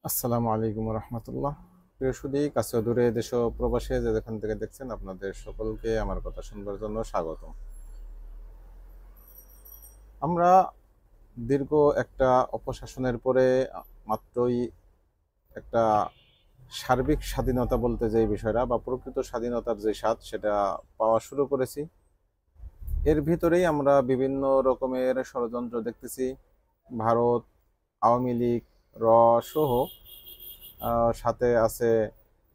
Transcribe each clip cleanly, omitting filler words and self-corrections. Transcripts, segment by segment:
আসসালামু আলাইকুম রহমতুল্লাহ। প্রিয় সুদী, কাছে ও দূরে, দেশ ও প্রবাসে যে যেখান থেকে দেখছেন, আপনাদের সকলকে আমার কথা শুনবার জন্য স্বাগতম। আমরা দীর্ঘ একটা অপশাসনের পরে মাত্রই একটা সার্বিক স্বাধীনতা বলতে যে বিষয়টা বা প্রকৃত স্বাধীনতার যে স্বাদ সেটা পাওয়া শুরু করেছি। এর ভিতরেই আমরা বিভিন্ন রকমের ষড়যন্ত্র দেখতেছি। ভারত, আওয়ামী লীগ, র সহ সাথে আছে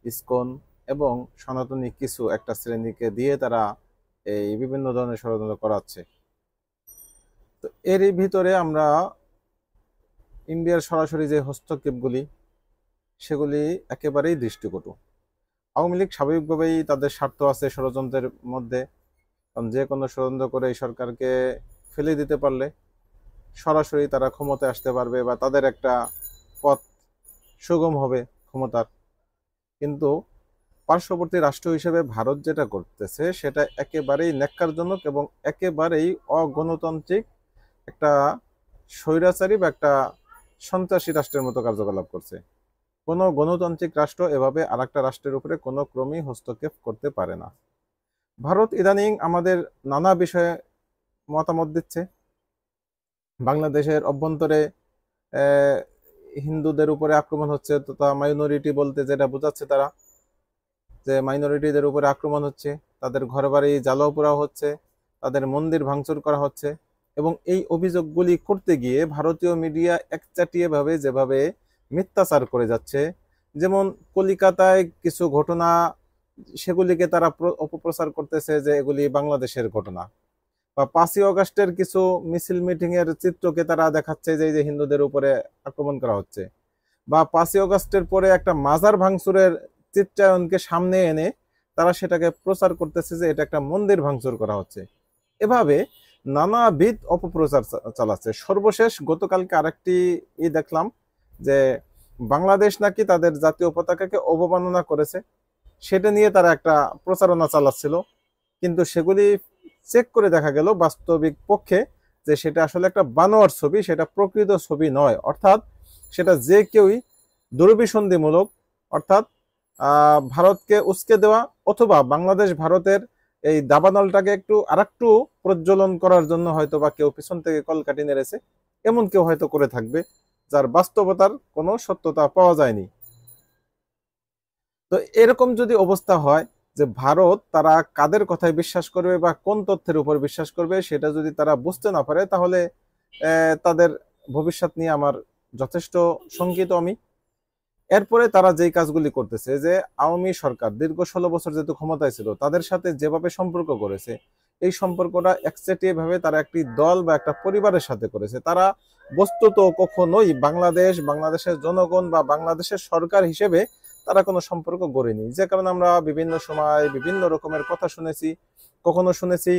ইসকন এবং সনাতনী কিছু একটা শ্রেণীকে দিয়ে তারা এই বিভিন্ন ধরনের ষড়যন্ত্র করাচ্ছে। তো এরই ভিতরে আমরা ইন্ডিয়ার সরাসরি যে হস্তক্ষেপগুলি সেগুলি একেবারেই দৃষ্টিকটু। আওয়ামী লীগ স্বাভাবিকভাবেই তাদের স্বার্থ আছে ষড়যন্ত্রের মধ্যে, কারণ যে কোনো ষড়যন্ত্র করে এই সরকারকে ফেলে দিতে পারলে সরাসরি তারা ক্ষমতায় আসতে পারবে বা তাদের একটা পথ সুগম হবে ক্ষমতার। কিন্তু পার্শ্ববর্তী রাষ্ট্র হিসেবে ভারত যেটা করতেছে সেটা একেবারেই ন্যাক্কারজনক এবং একেবারেই অগণতান্ত্রিক একটা স্বৈরাচারী বা একটা সন্ত্রাসী রাষ্ট্রের মতো কার্যকলাপ করছে। কোনো গণতান্ত্রিক রাষ্ট্র এভাবে আরেকটা রাষ্ট্রের উপরে কোনো ক্রমেই হস্তক্ষেপ করতে পারে না। ভারত ইদানিং আমাদের নানা বিষয়ে মতামত দিচ্ছে। বাংলাদেশের অভ্যন্তরে হিন্দুদের উপরে আক্রমণ হচ্ছে, তো তা মাইনরিটি বলতে যেটা বোঝাচ্ছে তারা যে মাইনরিটিদের উপরে আক্রমণ হচ্ছে, তাদের ঘরবাড়ি জ্বালাও পোড়াও হচ্ছে, তাদের মন্দির ভাঙচুর করা হচ্ছে। এবং এই অভিযোগগুলি করতে গিয়ে ভারতীয় মিডিয়া একচাটিয়েভাবে যেভাবে মিথ্যাচার করে যাচ্ছে, যেমন কলিকাতায় কিছু ঘটনা সেগুলিকে তারা অপপ্রচার করতেছে যে এগুলি বাংলাদেশের ঘটনা, বা 5ই অগাস্টের কিছু মিছিল মিটিং এর চিত্রকে তারা দেখাচ্ছে যে এই যে হিন্দুদের উপরে আক্রমণ করা হচ্ছে, বা 5ই অগাস্টের পরে একটা মাজার ভাঙচুরের চিত্রায়নকে সামনে এনে তারা সেটাকে প্রচার করতেছে যে এটা একটা মন্দির ভাঙচুর করা হচ্ছে। এভাবে নানাবিধ অপপ্রচার চালাচ্ছে। সর্বশেষ গতকালকে আরেকটি দেখলাম যে বাংলাদেশ নাকি তাদের জাতীয় পতাকাকে অবমাননা করেছে, সেটা নিয়ে তারা একটা প্রচারণা চালাচ্ছিল। কিন্তু সেগুলি চেক করে দেখা গেল বাস্তবিক পক্ষে যে সেটা আসলে একটা বানোয়ার ছবি, সেটা প্রকৃত ছবি নয়। অর্থাৎ সেটা যে কেউই দুরভিসন্ধিমূলক, অর্থাৎ ভারতকে উস্কে দেওয়া অথবা বাংলাদেশ ভারতের এই দাবানলটাকে একটু আরেকটু প্রজ্বলন করার জন্য হয়তো বা কেউ পিছন থেকে কলকাঠি নেড়েছে, এমন কেউ হয়তো করে থাকবে, যার বাস্তবতার কোনো সত্যতা পাওয়া যায়নি। তো এরকম যদি অবস্থা হয় যে ভারত তারা কাদের কথায় বিশ্বাস করবে বা কোন তথ্যের উপর বিশ্বাস করবে সেটা যদি তারা বুঝতে না পারে, তাহলে তাদের ভবিষ্যৎ নিয়ে আমার যথেষ্ট শঙ্কিত আমি। এরপরে তারা যেই কাজগুলি করতেছে, যে আওয়ামী সরকার দীর্ঘ 16 বছর যেহেতু ক্ষমতায় ছিল, তাদের সাথে যেভাবে সম্পর্ক করেছে, এই সম্পর্কটা একচেটিয়া ভাবে তারা একটি দল বা একটা পরিবারের সাথে করেছে। তারা বস্তুত কখনোই বাংলাদেশের জনগণ বা বাংলাদেশের সরকার হিসেবে তারা কোনো সম্পর্ক গড়েনি। যে কারণে আমরা বিভিন্ন সময় বিভিন্ন রকমের কথা শুনেছি। কখনো শুনেছি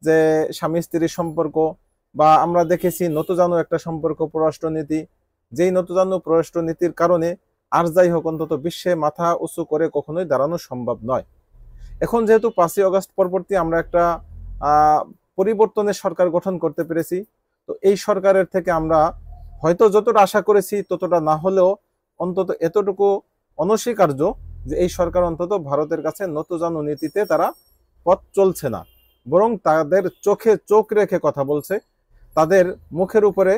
যে স্বামী স্ত্রীর সম্পর্ক, বা আমরা দেখেছি নতজানু একটা সম্পর্ক পররাষ্ট্রনীতি, যেই নতজানু পররাষ্ট্রনীতির কারণে আর যাই হোক অন্তত বিশ্বে মাথা উঁচু করে কখনোই দাঁড়ানো সম্ভব নয়। এখন যেহেতু 5ই অগাস্ট পরবর্তী আমরা একটা পরিবর্তনের সরকার গঠন করতে পেরেছি, তো এই সরকারের থেকে আমরা হয়তো যতটা আশা করেছি ততটা না হলেও অন্তত এতটুকু অনস্বীকার্য যে এই সরকার অন্তত ভারতের কাছে নতজানু নীতিতে তারা পথ চলছে না, বরং তাদের চোখে চোখ রেখে কথা বলছে, তাদের মুখের উপরে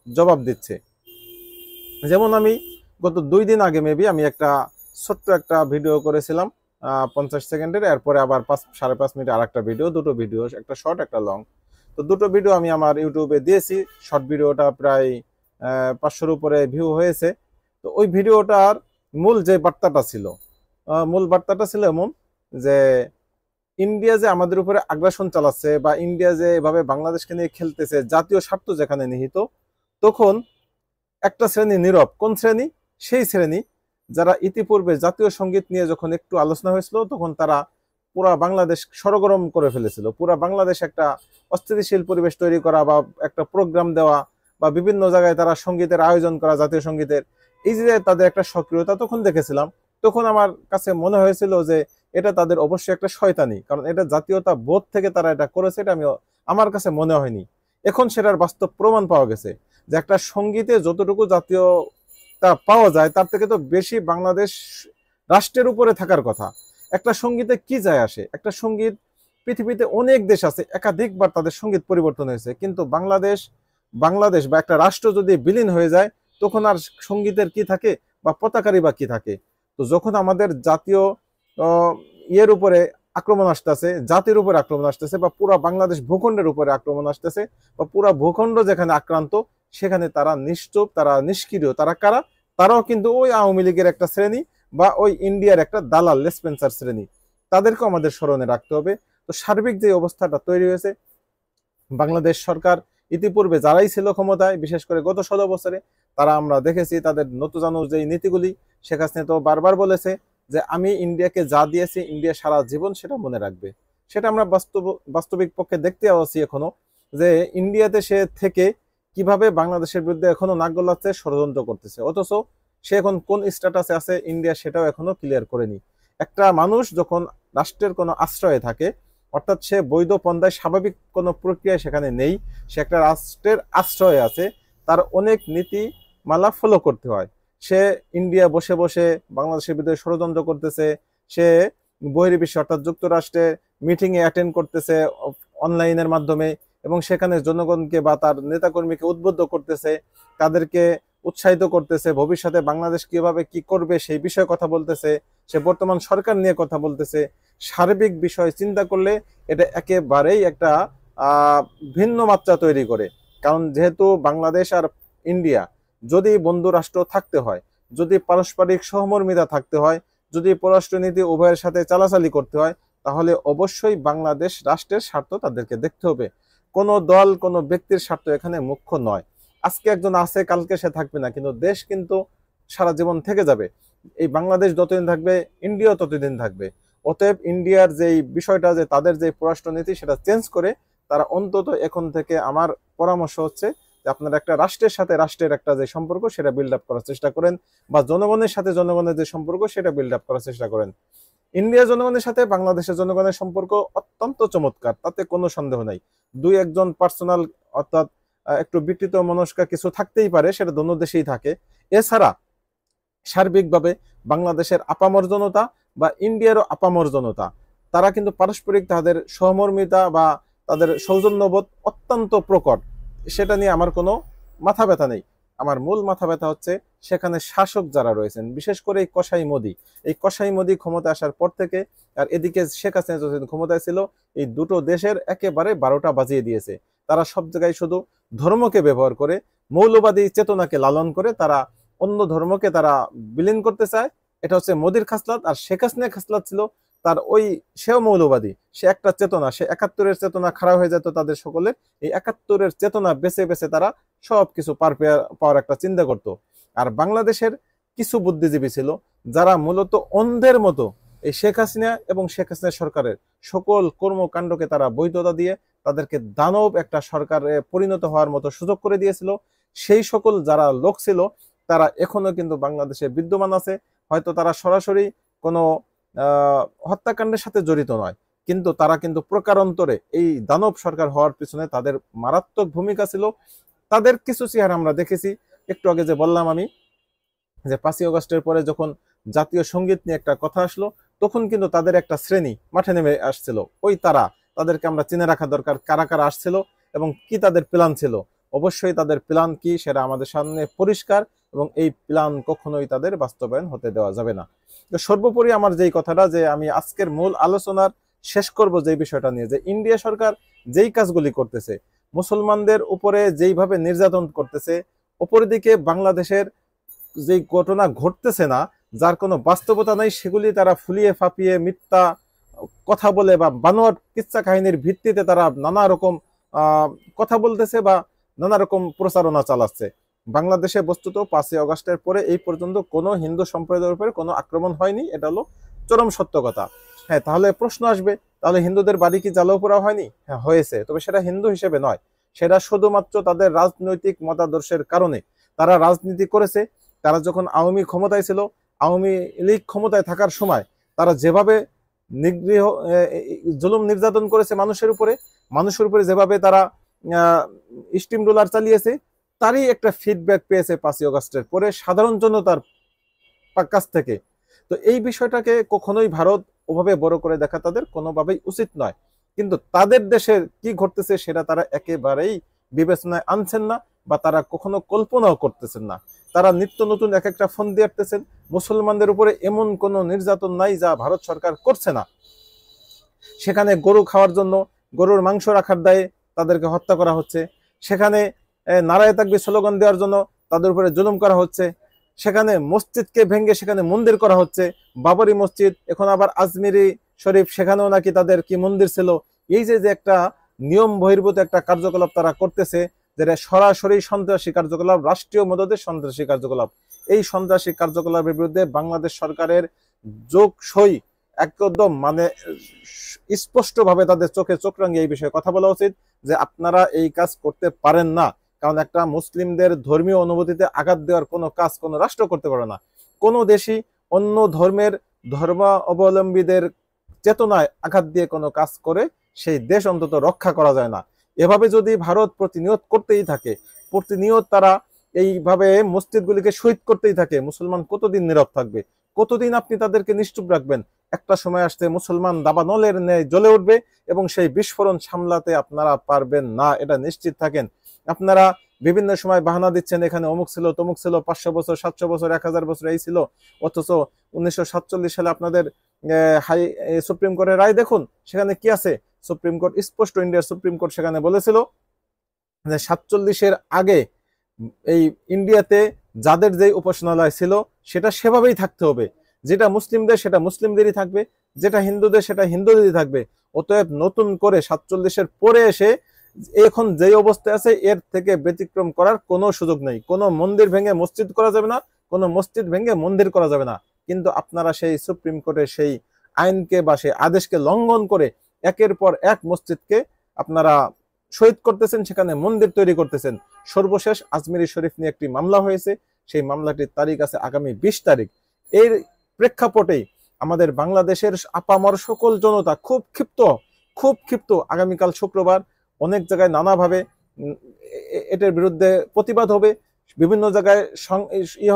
জবাব দিচ্ছে। যেমন আমি গত 2 দিন আগে মেবি আমি একটা ছোট্ট একটা ভিডিও করেছিলাম 50 সেকেন্ডের, এরপরে আবার 5.5 মিনিট আর একটা ভিডিও, দুটো ভিডিও, একটা শর্ট একটা লং। তো দুটো ভিডিও আমি আমার ইউটিউবে দিয়েছি। শর্ট ভিডিওটা প্রায় 500-র উপরে ভিউ হয়েছে। তো ওই ভিডিওটার মূল যে বার্তাটা ছিল, এমন যে ইন্ডিয়া যে আমাদের উপরে আগ্রাসন চালাচ্ছে বা ইন্ডিয়া যে এভাবে বাংলাদেশকে নিয়ে খেলতেছে, জাতীয় স্বার্থ যেখানে নিহিত, তখন একটা শ্রেণী নীরব। কোন শ্রেণী? সেই শ্রেণী যারা ইতিপূর্বে জাতীয় সঙ্গীত নিয়ে যখন একটু আলোচনা হয়েছিল তখন তারা পুরা বাংলাদেশ সরগরম করে ফেলেছিল। পুরা বাংলাদেশ একটা অস্থিতিশীল পরিবেশ তৈরি করা বা একটা প্রোগ্রাম দেওয়া বা বিভিন্ন জায়গায় তারা সঙ্গীতের আয়োজন করা, জাতীয় সঙ্গীতের, এই যে তাদের একটা সক্রিয়তা তখন দেখেছিলাম। তখন আমার কাছে মনে হয়েছিল যে এটা তাদের অবশ্যই একটা শয়তানি, কারণ এটা জাতীয়তা বোধ থেকে তারা এটা করেছে, এটা আমার কাছে মনে হয়নি। এখন সেটার বাস্তব প্রমাণ পাওয়া গেছে যে একটা সঙ্গীতে যতটুকু জাতীয়তা সহযোগিতা পাওয়া যায় তার থেকে তো বেশি বাংলাদেশ রাষ্ট্রের উপরে থাকার কথা। একটা সঙ্গীতে কি যায় আসে? একটা সঙ্গীত, পৃথিবীতে অনেক দেশ আছে একাধিকবার তাদের সঙ্গীত পরিবর্তন হয়েছে, কিন্তু বাংলাদেশ বাংলাদেশ বা একটা রাষ্ট্র যদি বিলীন হয়ে যায় তখন আর সঙ্গীতের কি থাকে বা পতাকারই বা কি থাকে? তো যখন আমাদের জাতীয় ইয়ের উপরে আক্রমণ আসতেছে, জাতির উপরে আক্রমণ আসতেছে, বা পুরা বাংলাদেশ ভূখণ্ডের উপরে আক্রমণ আসতেছে, বা পুরা ভূখণ্ড যেখানে আক্রান্ত সেখানে তারা নিশ্চুপ, তারা নিষ্ক্রিয়। তারা কারা? তারাও কিন্তু ওই আওয়ামী লীগের একটা শ্রেণী বা ওই ইন্ডিয়ার একটা দালাল লেসপেন্সার শ্রেণী। তাদেরকেও আমাদের স্মরণে রাখতে হবে। তো সার্বিক যে অবস্থাটা তৈরি হয়েছে, বাংলাদেশ সরকার ইতিপূর্বে যারাই ছিল ক্ষমতায়, বিশেষ করে গত 16 বছরে, তারা আমরা দেখেছি তাদের নতজানু যেই নীতিগুলি। শেখ হাসিনা তো বারবার বলেছে যে আমি ইন্ডিয়াকে যা দিয়েছি ইন্ডিয়া সারা জীবন সেটা মনে রাখবে। সেটা আমরা বাস্তবিক পক্ষে দেখতে আছি এখনো, যে ইন্ডিয়াতে সে থেকে কিভাবে বাংলাদেশের বিরুদ্ধে এখনো নাক গলাচ্ছে, ষড়যন্ত্র করতেছে। অথচ সে এখন কোন স্ট্যাটাসে আছে ইন্ডিয়া সেটাও এখনো ক্লিয়ার করেনি। একটা মানুষ যখন রাষ্ট্রের কোনো আশ্রয়ে থাকে, অর্থাৎ সে বৈধ পন্থায় স্বাভাবিক কোনো প্রক্রিয়া সেখানে নেই, সে একটা রাষ্ট্রের আশ্রয়ে আছে, তার অনেক নীতিমালা ফলো করতে হয়। সে ইন্ডিয়া বসে বসে বাংলাদেশের বিরুদ্ধে ষড়যন্ত্র করতেছে, সে বহির্বিশ্বে অর্থাৎ যুক্তরাষ্ট্রে মিটিংয়ে অ্যাটেন্ড করতেছে অনলাইনের মাধ্যমে, এবং সেখানে জনগণকে বা তার নেতাকর্মীকে উদ্বুদ্ধ করতেছে, তাদেরকে উৎসাহিত করতেছে, ভবিষ্যতে বাংলাদেশ কিভাবে কি করবে সেই বিষয়ে কথা বলতেছে, সে বর্তমান সরকার নিয়ে কথা বলতেছে। সার্বিক বিষয় চিন্তা করলে এটা একেবারেই একটা ভিন্ন মাত্রা তৈরি করে। কারণ যেহেতু বাংলাদেশ আর ইন্ডিয়া যদি বন্ধু রাষ্ট্র থাকতে হয়, যদি পারস্পরিক সহমর্মিতা থাকতে হয়, যদি পররাষ্ট্রনীতি উভয়ের সাথে চালাচালি করতে হয়, তাহলে অবশ্যই বাংলাদেশ রাষ্ট্রের স্বার্থ তাদেরকে দেখতে হবে। কোনো দল, কোনো ব্যক্তির স্বার্থ এখানে মুখ্য নয়। আজকে একজন আছে, কালকে সে থাকবে না, কিন্তু দেশ কিন্তু সারা জীবন থেকে যাবে। এই বাংলাদেশ যতদিন থাকবে ইন্ডিয়াও ততদিন থাকবে। অতএব ইন্ডিয়ার যেই বিষয়টা, যে তাদের যে পররাষ্ট্রনীতি সেটা চেঞ্জ করে তারা অন্তত এখন থেকে, আমার পরামর্শ হচ্ছে যে আপনারা একটা রাষ্ট্রের সাথে রাষ্ট্রের একটা যে সম্পর্ক সেটা বিল্ড আপ করার চেষ্টা করেন, বা জনগণের সাথে জনগণের যে সম্পর্ক সেটা বিল্ড আপ করার চেষ্টা করেন। ইন্ডিয়া জনগণের সাথে বাংলাদেশের জনগণের সম্পর্ক অত্যন্ত চমৎকার, তাতে কোনো সন্দেহ নাই। দুই একজন পার্সোনাল অর্থাৎ একটু বিকৃত মনস্কা কিছু থাকতেই পারে, সেটা দোনো দেশেই থাকে। এছাড়া সার্বিকভাবে বাংলাদেশের আপামর জনতা বা ইন্ডিয়ারও আপামর জনতা, তারা কিন্তু পারস্পরিক তাদের সহমর্মিতা বা তাদের সৌজন্যবোধ অত্যন্ত প্রকট। সেটা নিয়ে আমার কোনো মাথা ব্যথা নেই। আমার মূল মাথা ব্যথা হচ্ছে সেখানে শাসক যারা রয়েছেন, বিশেষ করে এই কসাই মোদি। এই কসাই মোদি ক্ষমতা আসার পর থেকে, আর এদিকে শেখ হাসিনা যতদিন ক্ষমতায় ছিল, এই দুটো দেশের একেবারে 12টা বাজিয়ে দিয়েছে। তারা সব জায়গায় শুধু ধর্মকে ব্যবহার করে, মৌলবাদী চেতনাকে লালন করে তারা অন্য ধর্মকে তারা বিলীন করতে চায়। এটা হচ্ছে মোদির খাসলাত। আর শেখ হাসিনার খাসলাত ছিল তার ওই, সেও মৌলবাদী, সে একটা চেতনা, সে 71-এর চেতনা খারাপ হয়ে যেত তাদের সকলের। এই 71-এর চেতনা বেছে বেছে তারা সবকিছু পাওয়ার একটা চিন্তা করত। আর বাংলাদেশের কিছু বুদ্ধিজীবী ছিল যারা মূলত অন্ধের মতো এই শেখ হাসিনা এবং শেখ হাসিনা সরকারের সকল কর্মকাণ্ডকে তারা বৈধতা দিয়ে তাদেরকে দানব একটা সরকারে পরিণত হওয়ার মতো সুযোগ করে দিয়েছিল। সেই সকল যারা লোক ছিল তারা এখনো কিন্তু বাংলাদেশে বিদ্যমান আছে। হয়তো তারা সরাসরি কোনো হত্যাকাণ্ডের সাথে জড়িত নয়, কিন্তু তারা কিন্তু প্রকারান্তরে এই দানব সরকার হওয়ার পিছনে তাদের মারাত্মক ভূমিকা ছিল। তাদের কিছু চেহারা আমরা দেখেছি। একটু আগে যে বললাম আমি, যে 5ই আগস্টের পরে যখন জাতীয় সঙ্গীত নিয়ে একটা কথা আসলো, তখন কিন্তু তাদের একটা শ্রেণী মাঠে নেমে আসছিল। ওই তাদেরকে আমরা চিনে রাখা দরকার, কারা কারা আসছিল এবং কি তাদের প্ল্যান ছিল। অবশ্যই তাদের প্ল্যান কি সেটা আমাদের সামনে পরিষ্কার, এবং এই প্ল্যান কখনোই তাদের বাস্তবায়ন হতে দেওয়া যাবে না। তো সর্বোপরি আমার যেই কথাটা, যে আমি আজকের মূল আলোচনার শেষ করব যে বিষয়টা নিয়ে, যে ইন্ডিয়া সরকার যেই কাজগুলি করতেছে, মুসলমানদের উপরে যেইভাবে নির্যাতন করতেছে, অপরদিকে বাংলাদেশের যেই ঘটনা ঘটতেছে না, যার কোনো বাস্তবতা নাই, সেগুলি তারা ফুলিয়ে ফাঁপিয়ে মিথ্যা কথা বলে বা বানোয়াট কিচ্ছা কাহিনীর ভিত্তিতে তারা নানা রকম কথা বলতেছে বা নানা রকম প্রচারণা চালাচ্ছে। বাংলাদেশে বস্তুত 5ই আগস্টের পরে এই পর্যন্ত কোনো হিন্দু সম্প্রদায়ের উপরে কোনো আক্রমণ হয়নি, এটা হলো চরম সত্য কথা। হ্যাঁ, তাহলে প্রশ্ন আসবে, তাহলে হিন্দুদের বাড়ি কি জ্বালাও পোড়া হয়নি? হ্যাঁ হয়েছে, তবে সেটা হিন্দু হিসেবে নয়, সেটা শুধুমাত্র তাদের রাজনৈতিক মতাদর্শের কারণে তারা রাজনীতি করেছে। তারা যখন আওয়ামী ক্ষমতায় ছিল, আওয়ামী লীগ ক্ষমতায় থাকার সময় তারা যেভাবে নিগৃহ জুলুম নির্যাতন করেছে মানুষের উপরে যেভাবে তারা স্টিম রোলার চালিয়েছে, তারই একটা ফিডব্যাক পেয়েছে 5ই আগস্টের পরে সাধারণ জনতার কাছ থেকে। তো এই বিষয়টাকে কখনোই ভারত ওভাবে বড় করে দেখা তাদের কোনোভাবেই উচিত নয়। কিন্তু তাদের দেশে কি ঘটতেছে সেটা তারা একেবারেই বিবেচনায় আনছেন না, বা তারা কখনো কল্পনাও করতেছেন না। তারা নিত্য নতুন এক একটা ফন্দি আঁটতেছেন। মুসলমানদের উপরে এমন কোনো নির্যাতন নাই যা ভারত সরকার করছে না। সেখানে গরু খাওয়ার জন্য, গরুর মাংস রাখার দায়ে তাদেরকে হত্যা করা হচ্ছে। সেখানে নারায়ে তাকবীর স্লোগান দেওয়ার জন্য তাদের উপরে জুলুম করা হচ্ছে। সেখানে মসজিদকে ভেঙে সেখানে মন্দির করা হচ্ছে। বাবরি মসজিদ, এখন আবার আজমিরি শরীফ, সেখানেও নাকি তাদের কি মন্দির ছিল। এই যে একটা নিয়ম বহির্ভূত একটা কার্যকলাপ তারা করতেছে, যেটা সরাসরি সন্ত্রাসী কার্যকলাপ, রাষ্ট্রীয় মদদে সন্ত্রাসী কার্যকলাপ। এই সন্ত্রাসী কার্যকলাপের বিরুদ্ধে বাংলাদেশ সরকারের যোগসই একদম মানে স্পষ্টভাবে তাদের চোখে চোখ রাঙিয়ে এই বিষয়ে কথা বলা উচিত যে আপনারা এই কাজ করতে পারেন না। কারণ একটা মুসলিমদের ধর্মীয় অনুভূতিতে আঘাত দেওয়ার কোনো কাজ কোনো রাষ্ট্র করতে পারে না। কোনো দেশই অন্য ধর্মের ধর্মাবলম্বীদের চেতনায় আঘাত দিয়ে কোনো কাজ করে সেই দেশ অন্তত রক্ষা করা যায় না। এভাবে যদি ভারত প্রতিনিয়ত করতেই থাকে, প্রতিনিয়ত তারা এইভাবে মসজিদগুলিকে শহীদ করতেই থাকে, মুসলমান কতদিন নীরব থাকবে? কতদিন আপনি তাদেরকে নিশ্চুপ রাখবেন? একটা সময় আসতে মুসলমান দাবানলের ন্যায় জ্বলে উঠবে এবং সেই বিস্ফোরণ সামলাতে আপনারা পারবেন না, এটা নিশ্চিত থাকেন। আপনারা বিভিন্ন সময় বাহানা দিচ্ছেন এখানে অমুক ছিল তমুক ছিল, 500 বছর 700 বছর 1000 বছর এই ছিল, অথচ 1947 সালে আপনাদের সুপ্রিম কোর্টের রায় দেখুন, সেখানে কি আছে? সুপ্রিম কোর্ট স্পষ্ট, ইন্ডিয়ার সুপ্রিম কোর্ট সেখানে বলেছিল যে 47-এর আগে এই ইন্ডিয়াতে যাদের যে উপাসনালয় ছিল সেটা সেভাবেই থাকতে হবে। যেটা মুসলিমদের সেটা মুসলিমদেরই থাকবে, যেটা হিন্দুদের সেটা হিন্দুদেরই থাকবে। অতএব নতুন করে 47-এর পরে এসে এখন যে অবস্থায় আছে এর থেকে ব্যতিক্রম করার কোনো সুযোগ নেই। কোনো মন্দির ভেঙে মসজিদ করা যাবে না, কোনো মসজিদ ভেঙে মন্দির করা যাবে না। কিন্তু আপনারা সেই সুপ্রিম কোর্টের সেই আইনকে বা সেই আদেশকে লঙ্ঘন করে একের পর এক মসজিদকে আপনারা শহীদ করতেছেন, সেখানে মন্দির তৈরি করতেছেন। সর্বশেষ আজমিরি শরীফ নিয়ে একটি মামলা হয়েছে, সেই মামলাটির তারিখ আছে আগামী 20 তারিখ। এর প্রেক্ষাপটেই আমাদের বাংলাদেশের আপামর সকল জনতা খুব ক্ষিপ্ত। আগামীকাল শুক্রবার অনেক জায়গায় নানাভাবে এটার বিরুদ্ধে প্রতিবাদ হবে, বিভিন্ন জায়গায়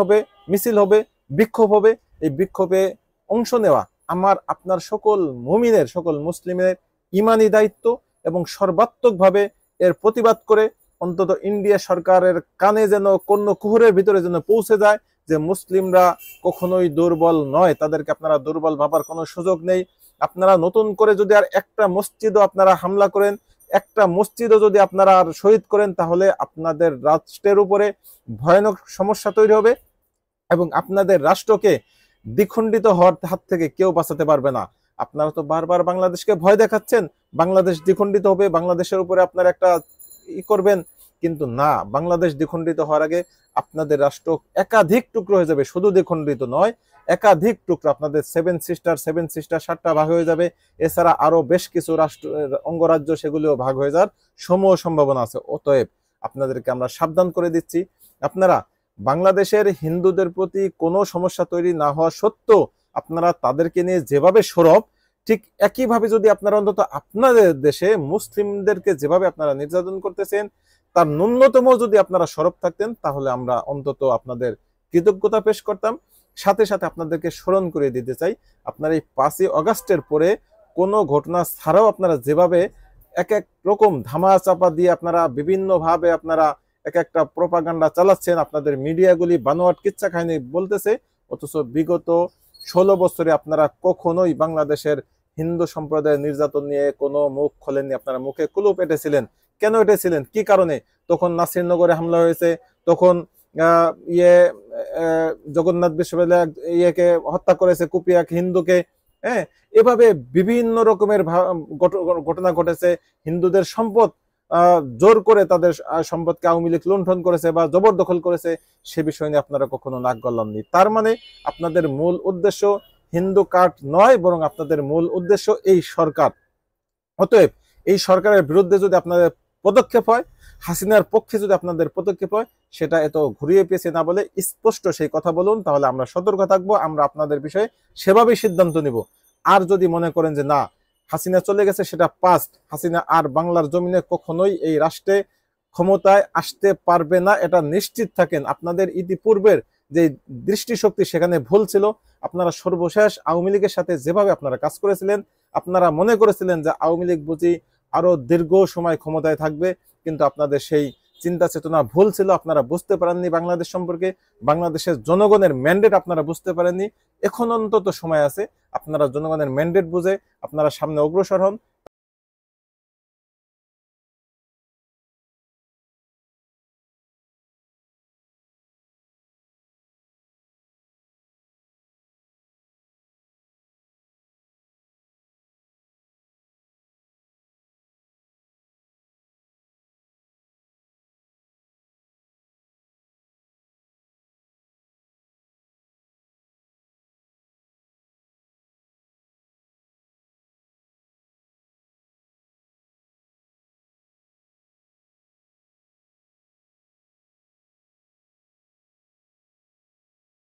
হবে, মিছিল হবে, বিক্ষোভ হবে। এই বিক্ষোভে অংশ নেওয়া আমার আপনার সকল মুমিনের, সকল মুসলিমের ইমানি দায়িত্ব, এবং সর্বাত্মকভাবে এর প্রতিবাদ করে অন্তত ইন্ডিয়া সরকারের কানে যেন কোন কুহুরের ভিতরে যেন পৌঁছে যায় যে মুসলিমরা কখনোই দুর্বল নয়, তাদেরকে আপনারা দুর্বল ভাবার কোনো সুযোগ নেই। আপনারা নতুন করে যদি আর একটা মসজিদও আপনারা হামলা করেন, একটা মসজিদও যদি আপনারা আর শহীদ করেন, তাহলে আপনাদের রাষ্ট্রের উপরে ভয়ানক সমস্যা তৈরি হবে এবং আপনাদের রাষ্ট্রকে দ্বিখণ্ডিত হওয়ার হাত থেকে কেউ বাঁচাতে পারবে না। আপনারা তো বারবার বাংলাদেশকে ভয় দেখাচ্ছেন, বাংলাদেশ দ্বিখণ্ডিত হবে, বাংলাদেশের উপরে আপনারা একটা করবেন, কিন্তু না, বাংলাদেশ দ্বিখণ্ডিত হওয়ার আগে আপনাদের রাষ্ট্র একাধিক টুকরো হয়ে যাবে। শুধু দ্বিখণ্ডিত নয়, একাধিক টুকরো, আপনাদের সেভেন সিস্টার 7টা ভাগ হয়ে যাবে। এছাড়া আরো বেশ কিছু রাষ্ট্র অঙ্গরাজ্য সেগুলিও ভাগ হয়ে যাওয়ার সমূহ সম্ভাবনা আছে। অতএব আপনাদেরকে আমরা সাবধান করে দিচ্ছি, আপনারা বাংলাদেশের হিন্দুদের প্রতি কোনো সমস্যা তৈরি না হওয়া সত্ত্বেও আপনারা তাদেরকে নিয়ে যেভাবে সরব, ঠিক একইভাবে যদি আপনারা অন্তত আপনাদের দেশে মুসলিমদেরকে যেভাবে আপনারা নির্যাতন করতেছেন তার ন্যূনতম যদি আপনারা সরব থাকতেন, তাহলে আমরা অন্তত আপনাদের কৃতজ্ঞতা পেশ করতাম। সাথে সাথে আপনাদেরকে স্মরণ করে দিতে চাই, আপনারা এই 5ই আগস্টের পরে কোনো ঘটনা ছাড়াও আপনারা যেভাবে এক এক রকম ধামা চাপা দিয়ে আপনারা বিভিন্নভাবে আপনারা এক একটা প্রপাগান্ডা চালাচ্ছেন, আপনাদের মিডিয়াগুলি বানোয়াট কিচ্ছা কাহিনী বলতেছে, অথচ বিগত 16 বছরে আপনারা কখনোই বাংলাদেশের হিন্দু সম্প্রদায়ের নির্যাতন নিয়ে কোনো মুখ খোলেননি। আপনারা মুখে কুলুপ এঁটেছিলেন। কেন এঁটেছিলেন? কি কারণে? তখন নাসিরনগরে হামলা হয়েছে, তখন জগন্নাথ বিশ্ববিদ্যালয় ইয়েকে হত্যা করেছে, কুপিয়াক হিন্দুকে, হ্যাঁ, এভাবে বিভিন্ন রকমের ঘটনা ঘটেছে। হিন্দুদের সম্পদ জোর করে তাদের সম্পদকে আওয়ামী লীগ লুণ্ঠন করেছে বা জবরদখল করেছে, সে বিষয় নিয়ে আপনারা কখনো নাক গলাননি। তার মানে আপনাদের মূল উদ্দেশ্য হিন্দু কার্ড নয়, বরং আপনাদের মূল উদ্দেশ্য এই সরকার। অতএব এই সরকারের বিরুদ্ধে যদি আপনাদের পদক্ষেপ হয়, হাসিনার পক্ষে যদি আপনাদের পদক্ষেপ হয়, সেটা এত ঘুরিয়ে পেঁচিয়ে না বলে স্পষ্ট সেই কথা বলুন, তাহলে আমরা সতর্ক থাকবো, আমরা আপনাদের বিষয়ে সেভাবেই সিদ্ধান্ত নিব। আর যদি মনে করেন যে না, হাসিনা চলে গেছে, সেটা পাস্ট, হাসিনা আর বাংলার জমিনে কখনোই এই রাষ্ট্রে ক্ষমতায় আসতে পারবে না, এটা নিশ্চিত থাকেন। আপনাদের ইতিপূর্বের যে দৃষ্টিশক্তি সেখানে ভুল ছিল। আপনারা সর্বশেষ আওয়ামী লীগের সাথে যেভাবে আপনারা কাজ করেছিলেন, আপনারা মনে করেছিলেন যে আওয়ামী লীগ বুঝি আরো দীর্ঘ সময় ক্ষমতায় থাকবে, কিন্তু আপনাদের সেই চিন্তা চেতনা ভুল ছিল। আপনারা বুঝতে পারেননি বাংলাদেশ সম্পর্কে, বাংলাদেশের জনগণের ম্যান্ডেট আপনারা বুঝতে পারেননি। এখন অন্তত সময় আছে, আপনারা জনগণের ম্যান্ডেট বুঝে আপনারা সামনে অগ্রসর হন